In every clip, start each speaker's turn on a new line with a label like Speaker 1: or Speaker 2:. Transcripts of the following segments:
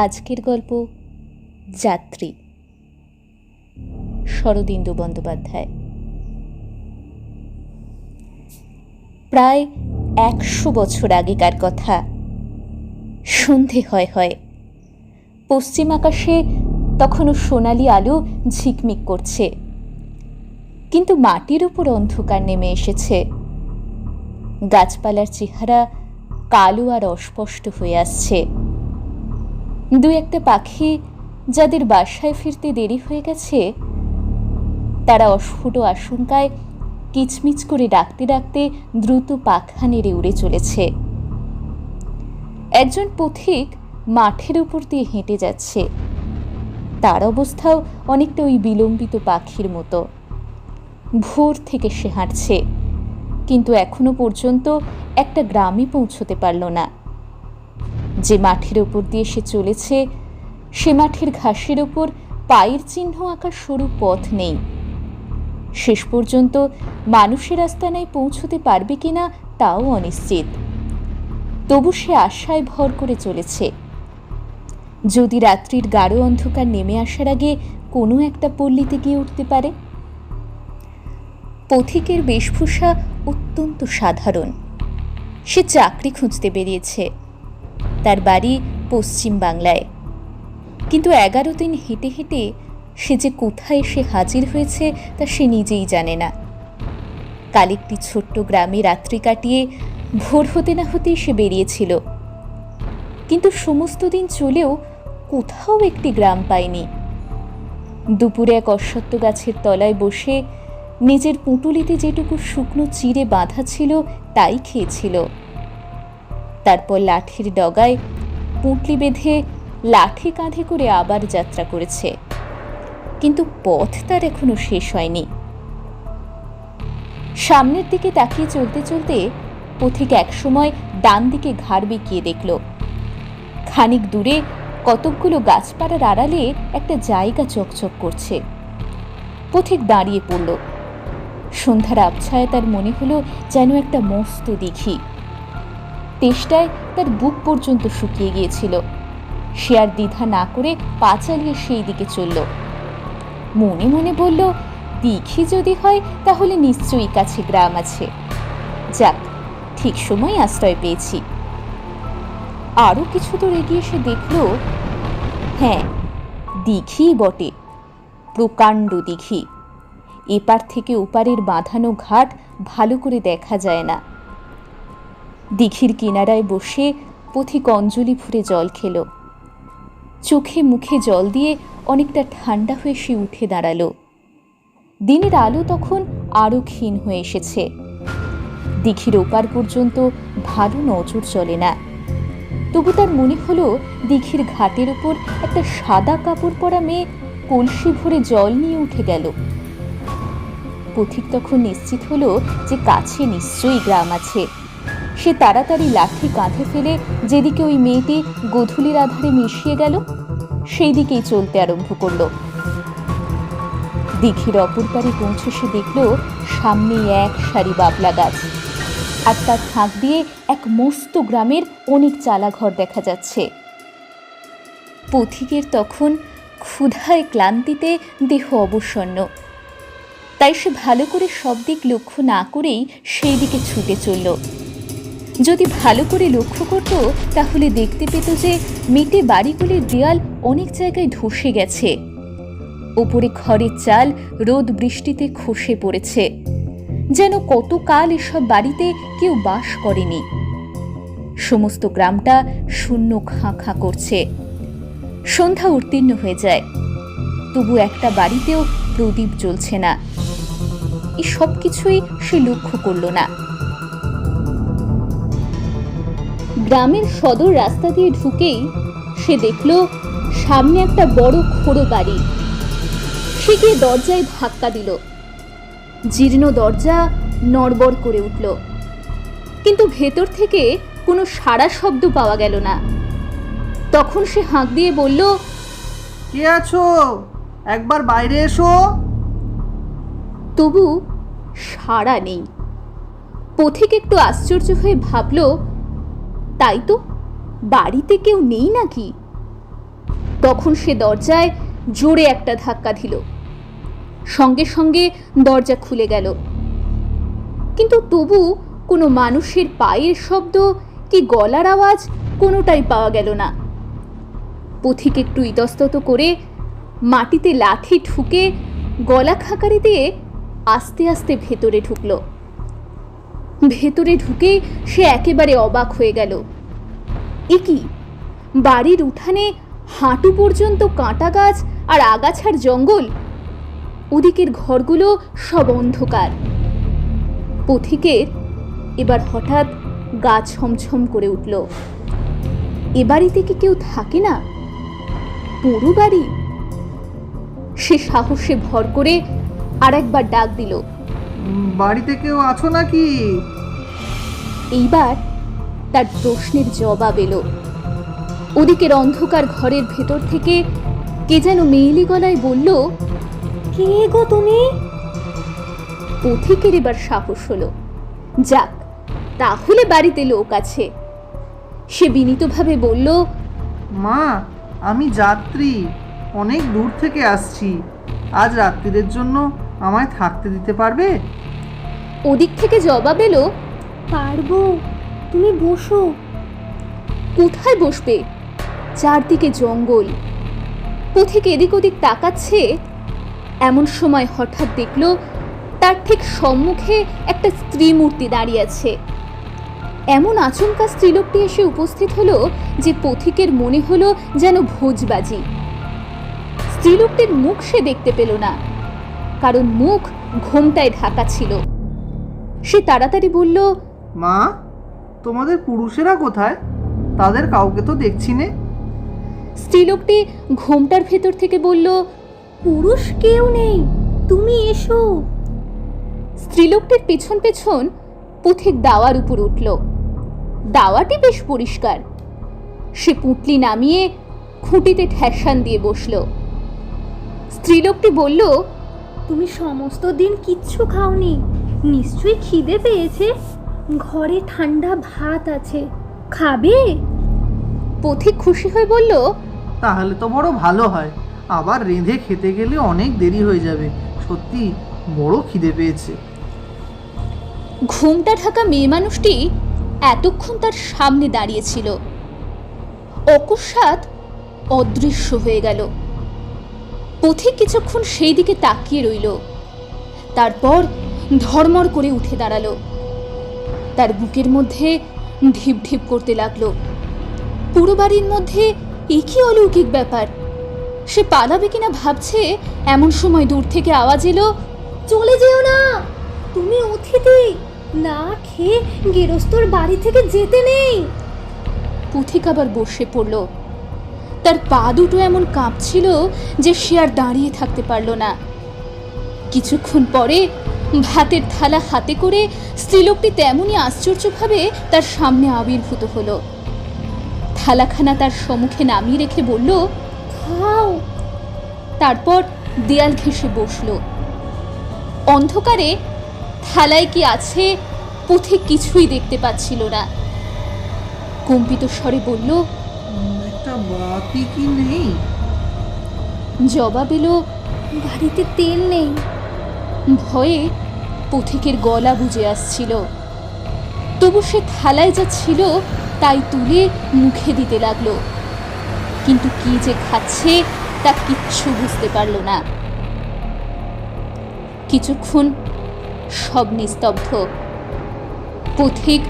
Speaker 1: আজকের গল্প যাত্রী, শরদিন্দু বন্দ্যোপাধ্যায়। প্রায় 100 বছর আগেকার কথা। সন্ধে হয়। পশ্চিম আকাশে তখনও সোনালি আলো ঝিকমিক করছে, কিন্তু মাটির উপর অন্ধকার নেমে এসেছে। গাছপালার চেহারা কালো আর অস্পষ্ট হয়ে আসছে। দু একটা পাখি যাদের বাসায় ফিরতে দেরি হয়ে গেছে, তারা অস্ফুট আশঙ্কায় কিচমিচ করে ডাকতে ডাকতে দ্রুত পাখা নেড়ে উড়ে চলেছে। একজন পথিক মাঠের উপর দিয়ে হেঁটে যাচ্ছে। তার অবস্থাও অনেকটা ওই বিলম্বিত পাখির মতো। ভোর থেকে সে হাঁটছে, কিন্তু এখনো পর্যন্ত একটা গ্রামে পৌঁছতে পারল না। যে মাঠের ওপর দিয়ে সে চলেছে, সে মাঠের ঘাসের ওপর পায়ের চিহ্ন আঁকা সরু পথ নেই। শেষ পর্যন্ত মানুষের আস্তানায় পৌঁছতে পারবে কিনা তাও অনিশ্চিত। তবু সে আশায় ভর করে চলেছে, যদি রাত্রির গাঢ় অন্ধকার নেমে আসার আগে কোনো একটা পল্লীতে গিয়ে উঠতে পারে। পথিকের বেশভূষা অত্যন্ত সাধারণ। সে চাকরি খুঁজতে বেরিয়েছে। তার বাড়ি পশ্চিম বাংলায়, কিন্তু 11 দিন হেঁটে হেঁটে সে যে কোথায় এসে হাজির হয়েছে তা সে নিজেই জানে না। কাল একটি ছোট্ট গ্রামে রাত্রি কাটিয়ে ভোর হতে না হতেই সে বেরিয়েছিল, কিন্তু সমস্ত দিন চলেও কোথাও একটি গ্রাম পায়নি। দুপুরে এক অশ্বত্থ গাছের তলায় বসে নিজের পুঁটুলিতে যেটুকু শুকনো চিড়ে বাঁধা ছিল তাই খেয়েছিল। তারপর লাঠির ডগায় পুঁটলি বেঁধে লাঠি কাঁধে করে আবার যাত্রা করেছে, কিন্তু পথ তার এখনো শেষ হয়নি। সামনের দিকে তাকিয়ে চলতে চলতে পথিক একসময় ডান দিকে ঘাড় বেঁকিয়ে দেখল, খানিক দূরে কতকগুলো গাছপালার আড়ালে একটা জায়গা চকচক করছে। পথিক দাঁড়িয়ে পড়ল। সন্ধ্যার আবছায় তার মনে হলো যেন একটা মস্ত দিঘি। তেষ্টায় তার বুক পর্যন্ত শুকিয়ে গিয়েছিল। সে আর দ্বিধা না করে পা চালিয়ে সেই দিকে চলল। মনে মনে বলল, দিঘি যদি হয় তাহলে নিশ্চয়ই কাছে গ্রাম আছে। যাক, ঠিক সময় আশ্রয় পেয়েছি। আরো কিছু দূর এগিয়ে সে দেখল, হ্যাঁ, দিঘি বটে, প্রকাণ্ড দিঘি। এপার থেকে ওপারের বাঁধানো ঘাট ভালো করে দেখা যায় না। দিঘির কিনারায় বসে পথিক অঞ্জলি ভরে জল খেল। চোখে মুখে জল দিয়ে অনেকটা ঠান্ডা হয়ে সে উঠে দাঁড়ালো। দিনের আলো তখন আরো ক্ষীণ হয়ে এসেছে। দিঘির ওপার পর্যন্ত ভালো নজর চলে না। তবু তার মনে হলো দিঘির ঘাটের উপর একটা সাদা কাপড় পরা মেয়ে কলসি ভরে জল নিয়ে উঠে গেল। পথিক তখন নিশ্চিত হলো যে কাছে নিশ্চয়ই গ্রাম আছে। সে তাড়াতাড়ি লাঠি কাঁধে ফেলে যেদিকে ওই মেয়েটি গোধূলির আধারে মিশিয়ে গেল সেই দিকেই চলতে আরম্ভ করল। দিঘির অপর পারে পৌঁছে সে দেখল সামনে এক সারি বাবলা গাছ, আর তার ফাঁক দিয়ে এক মস্ত গ্রামের অনেক চালাঘর দেখা যাচ্ছে। পথিকের তখন ক্ষুধায় ক্লান্তিতে দেহ অবসন্ন, তাই সে ভালো করে সব দিক লক্ষ্য না করেই সেই দিকে ছুটে চলল। যদি ভালো করে লক্ষ্য করত তাহলে দেখতে পেত যে মেটে বাড়িগুলির দেয়াল অনেক জায়গায় ধসে গেছে। ওপরে খড়ের চাল রোদ বৃষ্টিতে খসে পড়েছে, যেন কতকাল এসব বাড়িতে কেউ বাস করেনি। সমস্ত গ্রামটা শূন্য খাঁ খাঁ করছে। সন্ধ্যা উত্তীর্ণ হয়ে যায়, তবু একটা বাড়িতেও প্রদীপ জ্বলছে না। এই সব কিছুই সে লক্ষ্য করল না। গ্রামের সদর রাস্তা দিয়ে ঢুকেই সে দেখল সামনে একটা বড় খোড়ো বাড়ি। সে গিয়ে দরজায় ধাক্কা দিল। জীর্ণ দরজা নড়বড় করে উঠল, কিন্তু ভেতর থেকে কোনো সাড়া শব্দ পাওয়া গেল না। তখন সে হাঁক দিয়ে বলল,
Speaker 2: কে আছো? একবার বাইরে এসো।
Speaker 1: তবু সাড়া নেই। পথিক একটু আশ্চর্য হয়ে ভাবল, তাই তো, বাড়িতে কেউ নেই নাকি? তখন সে দরজায় জোরে একটা ধাক্কা দিল। সঙ্গে সঙ্গে দরজা খুলে গেল, কিন্তু তবু কোনো মানুষের পায়ের শব্দ কি গলার আওয়াজ কোনোটাই পাওয়া গেল না। পথিক একটু ইতস্তত করে মাটিতে লাঠি ঠুকে গলা খাকারি দিয়ে আস্তে আস্তে ভেতরে ঢুকল। ভেতরে ঢুকেই সে একেবারে অবাক হয়ে গেল। এ কি, বাড়ির উঠানে হাঁটু পর্যন্ত কাঁটা গাছ আর আগাছার জঙ্গল, ওদিকের ঘরগুলো সব অন্ধকার। পথিকের এবার হঠাৎ গা ছমছম করে উঠল। এ বাড়িতে কি কেউ থাকে না? পুরো বাড়ি? সে সাহসে ভর করে আর একবার ডাক দিল,
Speaker 2: বাড়িতে কেউ আছো নাকি?
Speaker 1: এইবার তার প্রশ্নের জবাব এলো। ওদিকের অন্ধকার ঘরের ভেতর থেকে কে যেন মেয়েলি গলায় বলল, কে গো তুমি? পথিকের এবার সাহস হলো, যাক তাহলে বাড়িতে লোক আছে। সে বিনীতভাবে বলল,
Speaker 2: মা, আমি যাত্রী, অনেক দূর থেকে আসছি। আজ রাত্রির জন্য আমায় থাকতে দিতে পারবে?
Speaker 1: ওদিক থেকে জবাব এলো, পারবো, তুমি বসো। কোথায় বসবে? চারদিকে জঙ্গল। পথিক এদিক ওদিক তাকাচ্ছে। এমন সময় হঠাৎ দেখল তার ঠিক সম্মুখে একটা স্ত্রী মূর্তি দাঁড়িয়ে আছে। এমন আচমকা স্ত্রীলোকটি এসে উপস্থিত হলো যে পথিকের মনে হলো যেন ভোজবাজি। স্ত্রীলোকটির মুখ সে দেখতে পেল না, কারণ মুখ ঘোমটায় ঢাকা ছিল। সে তাড়াতাড়ি বলল,
Speaker 2: মা, তোমাদের পুরুষেরা কোথায়? তাদের কাউকে তো দেখছি নে।
Speaker 1: স্ত্রীলোকটি ঘোমটার ভেতর থেকে বলল, পুরুষ কেউ নেই, তুমি এসো। স্ত্রীলোকটির পেছন পেছন পথিক দাওয়ার উপর উঠল। দাওয়াটি বেশ পরিষ্কার। সে পুঁটলি নামিয়ে খুঁটিতে ঠেসান দিয়ে বসল। স্ত্রীলোকটি বলল, তুমি সমস্ত দিন কিচ্ছু খাওনি, নিশ্চয়ই খিদে পেয়েছে। ঘরে ঠান্ডা ভাত আছে, খাবে? পথিক খুশি হয়ে বলল,
Speaker 2: তাহলে তো বড় ভালো হয়, আবার রেঁধে খেতে গেলে অনেক দেরি হয়ে যাবে। সত্যি বড় খিদে পেয়েছে।
Speaker 1: ঘুমটা ঢাকা মেয়ে মানুষটি এতক্ষণ তার সামনে দাঁড়িয়েছিল, অকস্মাৎ অদৃশ্য হয়ে গেল। পথিক কিছুক্ষণ সেই দিকে তাকিয়ে রইল, তারপর ধড়মড় করে উঠে দাঁড়ালো। তার বুকের মধ্যে ঢিপ ঢিপ করতে লাগলো। পুরো বাড়ির মধ্যে একই অলৌকিক ব্যাপার। সে পালাবে কিনা ভাবছে, এমন সময় দূর থেকে আওয়াজ এলো, চলে যেও না, তুমি অতিথি, না খেয়ে গেরস্তর বাড়ি থেকে যেতে নেই। পথিক আবার বসে পড়ল। তার পা দুটো এমন কাঁপছিল যে সে আর দাঁড়িয়ে থাকতে পারল না। কিছুক্ষণ পরে ভাতের থালা হাতে করে স্ত্রীলোকটি তেমনই আশ্চর্যভাবে তার সামনে আবির্ভূত হলো। থালাখানা তার সম্মুখে নামিয়ে রেখে বলল, খাও। তারপর দেয়াল ঘেঁষে বসল। অন্ধকারে থালায় কি আছে পথিক কিছুই দেখতে পাচ্ছিল না। কম্পিত স্বরে বলল,
Speaker 2: একটা বাতি কি নেই?
Speaker 1: জবাব এলো, বাড়িতে তেল নেই। ভয়ে পথিকের গলা বুজে আসছিল, তবু সে থালায় যা ছিল তাই তুলে মুখে দিতে লাগলো, কিন্তু কি যে খাচ্ছে তা কিচ্ছু বুঝতে পারল না। কিছুক্ষণ সব নিস্তব্ধ। পথিক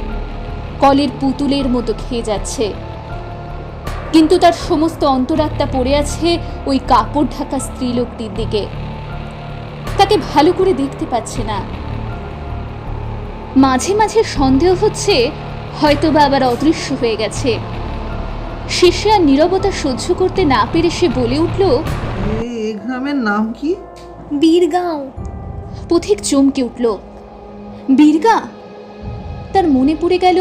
Speaker 1: কলের পুতুলের মতো খেয়ে যাচ্ছে, কিন্তু তার সমস্ত অন্তরাত্মা পড়ে আছে ওই কাপড় ঢাকা স্ত্রীলোকটির দিকে। তাকে ভালো করে দেখতে পাচ্ছে না। মাঝে মাঝে সন্দেহ হচ্ছে হয়তো বা আবার অদৃশ্য হয়ে গেছে। শেষে আর নীরবতা সহ্য করতে না পেরে সে বলে উঠল,
Speaker 2: এই গ্রামের নাম কি?
Speaker 1: বীরগাঁও। পথিক চমকে উঠল। বীরগাঁ? তার মনে পড়ে গেল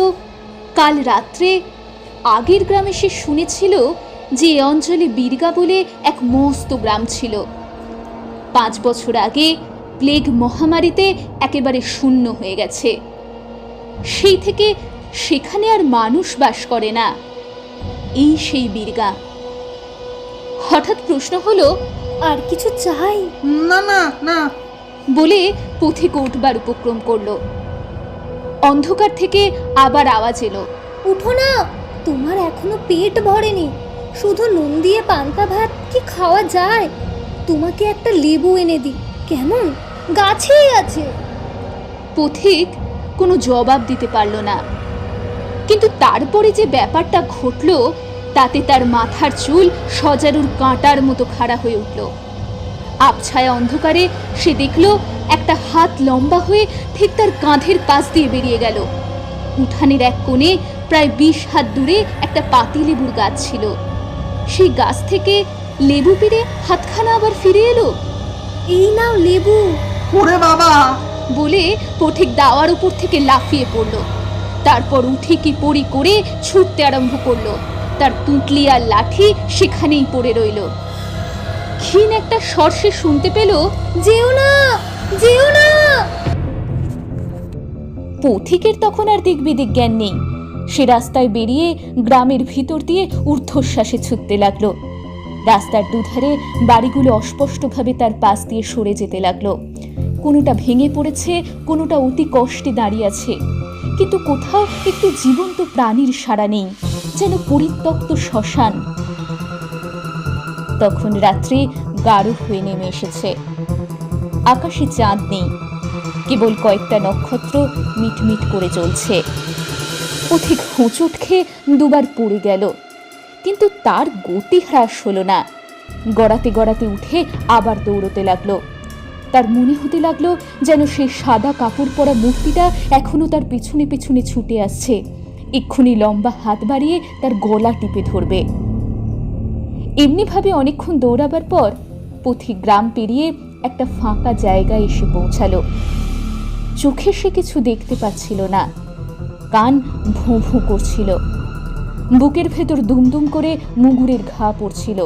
Speaker 1: কাল রাত্রে আগের গ্রামে সে শুনেছিল যে এ অঞ্চলে বীরগাঁ বলে এক মস্ত গ্রাম ছিল। 5 বছর আগে প্লেগ মহামারীতে একেবারে শূন্য হয়ে গেছে। সেই থেকে সেখানে আর মানুষ বাস করে না। এই সেই বীরগাঁ। হঠাৎ প্রশ্ন হলো,
Speaker 3: আর কিছু চাই?
Speaker 2: না না না।
Speaker 1: বলে পথিক উঠবার উপক্রম করলো। অন্ধকার থেকে আবার আওয়াজ এলো,
Speaker 3: উঠো না, তোমার এখনো পেট ভরেনি। শুধু নুন দিয়ে পান্তা ভাত কি খাওয়া যায়? তোমাকে একটা লেবু এনে দিই কেমন? গাছেই আছে।
Speaker 1: পথিক কোনো জবাব দিতে পারল না। কিন্তু তারপরে যে ব্যাপারটা ঘটল তাতে তার মাথার চুল সজারুর কাঁটার মতো খাড়া হয়ে উঠল। আবছায়া অন্ধকারে সে দেখল একটা হাত লম্বা হয়ে ঠিক তার কাঁধের পাশ দিয়ে বেরিয়ে গেল। উঠানের এক কোণে প্রায় 20 হাত দূরে একটা পাতিলেবুর গাছ ছিল। সেই গাছ থেকে লেবু পেড়ে হাতখানা আবার ফিরে এলো।
Speaker 3: এই নাও লেবু।
Speaker 2: ওরে বাবা!
Speaker 1: বলে পথিক দাওয়ার উপর থেকে লাফিয়ে পড়ল। তারপর উঠে কি পড়ি করে ছুটতে আরম্ভ করলো। তার তুঁতলি আর লাঠি সেখানেই পড়ে রইল। ক্ষীণ একটা স্বর সে শুনতে পেল,
Speaker 3: যেও না, যেও না।
Speaker 1: পথিকের তখন আর দিক বিদিক জ্ঞান নেই। সে রাস্তায় বেরিয়ে গ্রামের ভিতর দিয়ে ঊর্ধ্বশ্বাসে ছুটতে লাগলো। রাস্তার দুধারে বাড়িগুলো অস্পষ্টভাবে তার পাশ দিয়ে সরে যেতে লাগলো। কোনোটা ভেঙে পড়েছে, কোনোটা অতি কষ্টে দাঁড়িয়ে আছে, কিন্তু কোথাও একটি জীবন্ত প্রাণীর সাড়া নেই, যেন পরিত্যক্ত শ্মশান। তখন রাত্রি গাঢ় হয়ে নেমে এসেছে। আকাশে চাঁদ নেই, কেবল কয়েকটা নক্ষত্র মিটমিট করে জ্বলছে। পথিক হোঁচট খেয়ে দুবার পড়ে গেল, কিন্তু তার গতি হ্রাস হলো না। গড়াতে গড়াতে উঠে আবার দৌড়তে লাগলো। তার মনে হতে লাগলো যেন সেই সাদা কাপড় পরা মূর্তিটা এখনো তার পেছনে পেছনে ছুটে আসছে, এক্ষুনি লম্বা হাত বাড়িয়ে তার গলা টিপে ধরবে। এমনিভাবে অনেকক্ষণ দৌড়াবার পর পথিক গ্রাম পেরিয়ে একটা ফাঁকা জায়গায় এসে পৌঁছালো। চোখে সে কিছু দেখতে পাচ্ছিল না, কান ভোঁ ভোঁ করছিল, বুকের ভেতর দুমদুম করে মুগুরের ঘা পড়ছিল,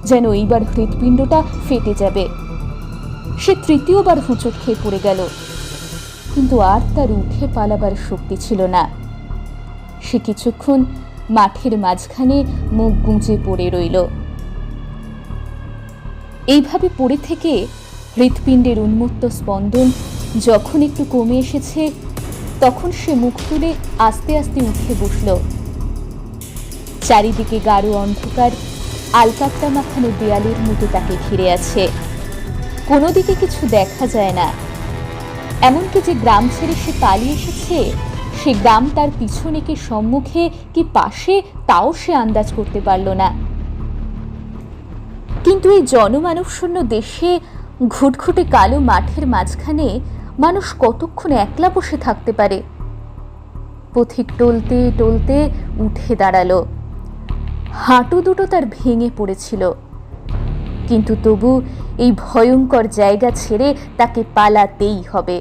Speaker 1: যেন এইবার হৃৎপিণ্ডটা ফেটে যাবে। সে তৃতীয়বার হোঁচট খেয়ে পড়ে গেল, কিন্তু আর তার উঠে পালাবার শক্তি ছিল না। সে কিছুক্ষণ মাঠের মাঝখানে মুখ গুঁজে পড়ে রইল। এইভাবে পড়ে থেকে হৃৎপিণ্ডের উন্মত্ত স্পন্দন যখন একটু কমে এসেছে, তখন সে মুখ তুলে আস্তে আস্তে উঠে বসল। চারিদিকে গাঢ় অন্ধকার আলকাপ্টা মাখানো দেয়ালের মতো তাকে ঘিরে আছে। কোনো দিকে কিছু দেখা যায় না। এমনকি যে গ্রাম ছেড়ে সে পালিয়ে এসেছে, সে গ্রাম তার পিছনে কি সম্মুখে কি পাশে তাও সে আন্দাজ করতে পারল না। কিন্তু এই জনমানবশূন্য দেশে ঘুটঘুটে কালো মাঠের মাঝখানে মানুষ কতক্ষণ একলা বসে থাকতে পারে? পথিক টলতে টলতে উঠে দাঁড়ালো। হাঁটু দুটো তার ভেঙে পড়েছিল, কিন্তু তবু এই ভয়ঙ্কর জায়গা ছেড়ে তাকে পালাতেই হবে।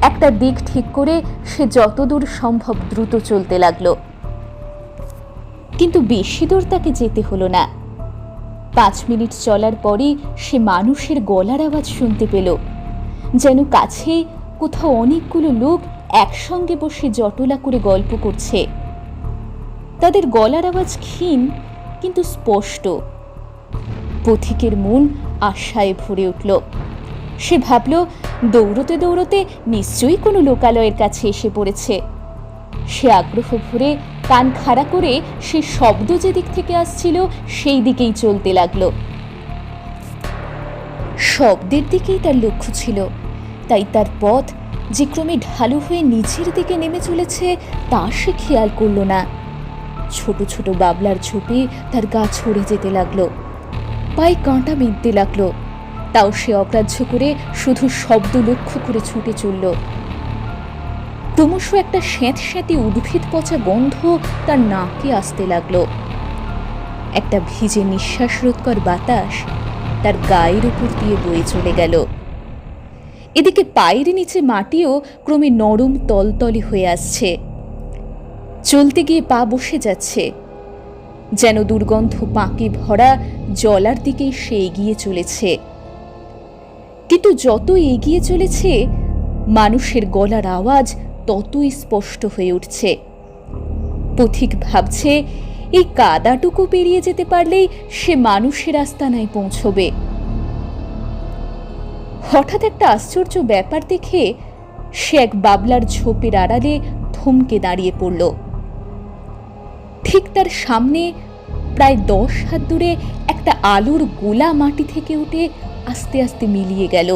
Speaker 1: একটা দিক ঠিক করে সে যতদূর সম্ভব দ্রুত চলতে লাগলো, কিন্তু বেশি দূর তাকে যেতে হলো না। 5 মিনিট চলার পরই সে মানুষের গলার আওয়াজ শুনতে পেল, যেন কাছে কোথাও অনেকগুলো লোক একসঙ্গে বসে জটলা করে গল্প করছে। তাদের গলার আওয়াজ ক্ষীণ কিন্তু স্পষ্ট। পথিকের মন আশায় ভরে উঠল। সে ভাবল, দৌড়তে দৌড়তে নিশ্চয়ই কোনো লোকালয়ের কাছে এসে পড়েছে। সে আগ্রহ ভরে কান খাড়া করে সে শব্দ যে দিক থেকে আসছিল সেই দিকেই চলতে লাগলো। শব্দের দিকেই তার লক্ষ্য ছিল, তাই তার পথ যে ক্রমে ঢালু হয়ে নিচের দিকে নেমে চলেছে তা সে খেয়াল করল না। ছোট ছোট বাবলার ঝোপে তার গা ছড়ে যেতে লাগলো, পায়ে কাঁটা বিঁধতে লাগলো, তাও সে অগ্রাহ্য করে শুধু শব্দ লক্ষ্য করে ছুটে চলল। ক্রমশ একটা স্যাঁতস্যাঁতে উদ্ভিদ পচা গন্ধ তার নাকে আসতে লাগলো। একটা ভিজে নিঃশ্বাস রোধকর বাতাস তার গায়ের উপর দিয়ে বয়ে চলে গেল। এদিকে পায়ের নিচে মাটিও ক্রমে নরম তলতলে হয়ে আসছে। চলতে গিয়ে পা বসে যাচ্ছে, যেন দুর্গন্ধ পাঁকে ভরা জলার দিকেই সে এগিয়ে চলেছে। কিন্তু যত এগিয়ে চলেছে মানুষের গলার আওয়াজ ততই স্পষ্ট হয়ে উঠছে। পথিক ভাবছে, এই কাদাটুকু পেরিয়ে যেতে পারলেই সে মানুষের আস্তানায় পৌঁছবে। হঠাৎ একটা আশ্চর্য ব্যাপার দেখে সে এক বাবলার ঝোপের আড়ালে থমকে দাঁড়িয়ে পড়ল। ঠিক তার সামনে প্রায় 10 হাত দূরে একটা আলোর গোলা মাটি থেকে উঠে আস্তে আস্তে মিলিয়ে গেল।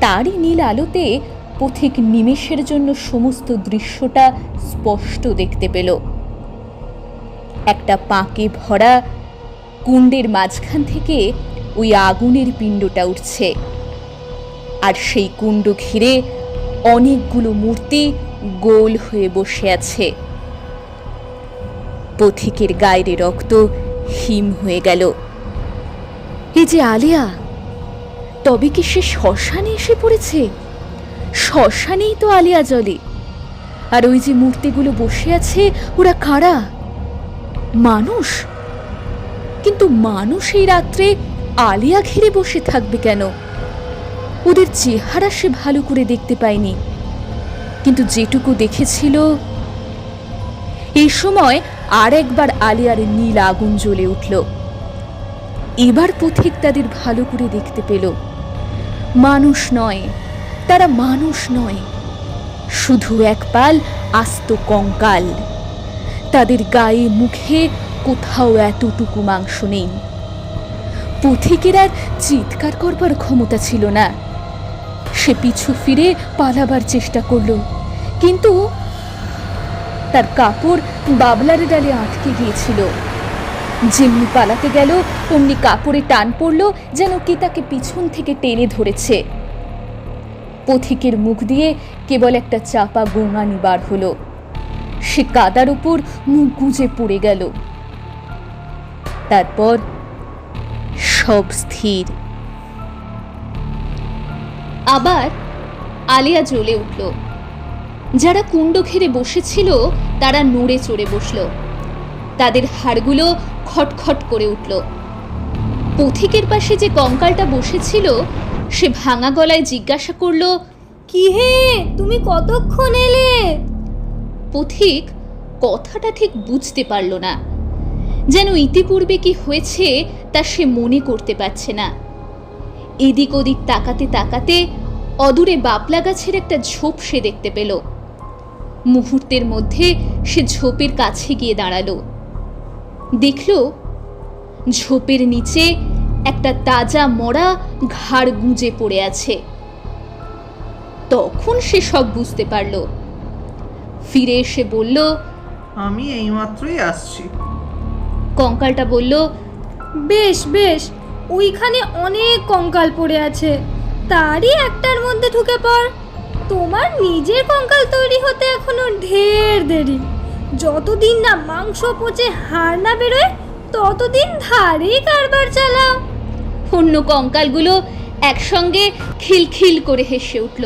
Speaker 1: তারই নীল আলোতে পথিক নিমেষের জন্য সমস্ত দৃশ্যটা স্পষ্ট দেখতে পেল। একটা পাঁকে ভরা কুণ্ডের মাঝখান থেকে ওই আগুনের পিণ্ডটা উঠছে, আর সেই কুণ্ড ঘিরে অনেকগুলো মূর্তি গোল হয়ে বসে আছে। পথিকের গায়ের রক্ত হিম হয়ে গেল। এই যে আলিয়া, তবে কি সে শ্মশানে এসে পড়েছে? শ্মশানেই তো আলিয়া জ্বলে। আর ওই যে মূর্তিগুলো বসে আছে, ওরা কারা? মানুষ? কিন্তু মানুষ এই রাত্রে আলিয়া ঘিরে বসে থাকবে কেন? ওদের চেহারা সে ভালো করে দেখতে পায়নি, কিন্তু যেটুকু দেখেছিল। এই সময় আর একবার আলিয়ার নীল আগুন জ্বলে উঠল। এবার পথিক তাদের ভালো করে দেখতে পেল। মানুষ নয়, তারা মানুষ নয়, শুধু এক পাল আস্ত কঙ্কাল। তাদের গায়ে মুখে কোথাও এতটুকু মাংস নেই। পথিকের আর চিৎকার করবার ক্ষমতা ছিল না। সে পিছু ফিরে পালাবার চেষ্টা করল, কিন্তু তার কাপড় বাবলার ডালে আটকে গিয়েছিল। যেমনি পালাতে গেল অমনি কাপড়ে টান পড়ল, যেন কি তাকে পিছন থেকে টেনে ধরেছে। পথিকের মুখ দিয়ে কেবল একটা চাপা গোঙানি বার হলো। সে কাদার উপর মুখ গুজে পড়ে গেল। তারপর সব স্থির। আবার আলিয়া জ্বলে উঠল। যারা কুণ্ড ঘিরে বসেছিল তারা নড়ে চড়ে বসল। তাদের হাড়গুলো খটখট করে উঠল। পথিকের পাশে যে কঙ্কালটা বসেছিল সে ভাঙা গলায় জিজ্ঞাসা করল,
Speaker 3: কি হে, তুমি কতক্ষণ এলে?
Speaker 1: পথিক কথাটা ঠিক বুঝতে পারল না, যেন ইতিপূর্বে কি হয়েছে তা সে মনে করতে পারছে না। এদিক ওদিক তাকাতে তাকাতে অদূরে বাবলা গাছের একটা ঝোপ সে দেখতে পেল। মুহূর্তের মধ্যে সে ঝোপের কাছে গিয়ে দাঁড়ালো। দেখল ঝোপের নিচে একটা তাজা মরা ঘাড় গুঁজে পড়ে আছে। তখন সে সব বুঝতে পারল। ফিরে এসে বলল,
Speaker 2: আমি এইমাত্রই আসছি।
Speaker 1: কঙ্কালটা বলল,
Speaker 3: বেশ বেশ, ওইখানে অনেক কঙ্কাল পড়ে আছে, তারই একটার মধ্যে ঢুকে পড়। তোমার নিজের কঙ্কাল তৈরি হতে এখনো ঢের দেরি। যতদিন না মাংস পচে হাড় না বেরোয় ততদিন ধারেই কারবার চালাও।
Speaker 1: অন্য কঙ্কালগুলো একসঙ্গে খিলখিল করে হেসে উঠল।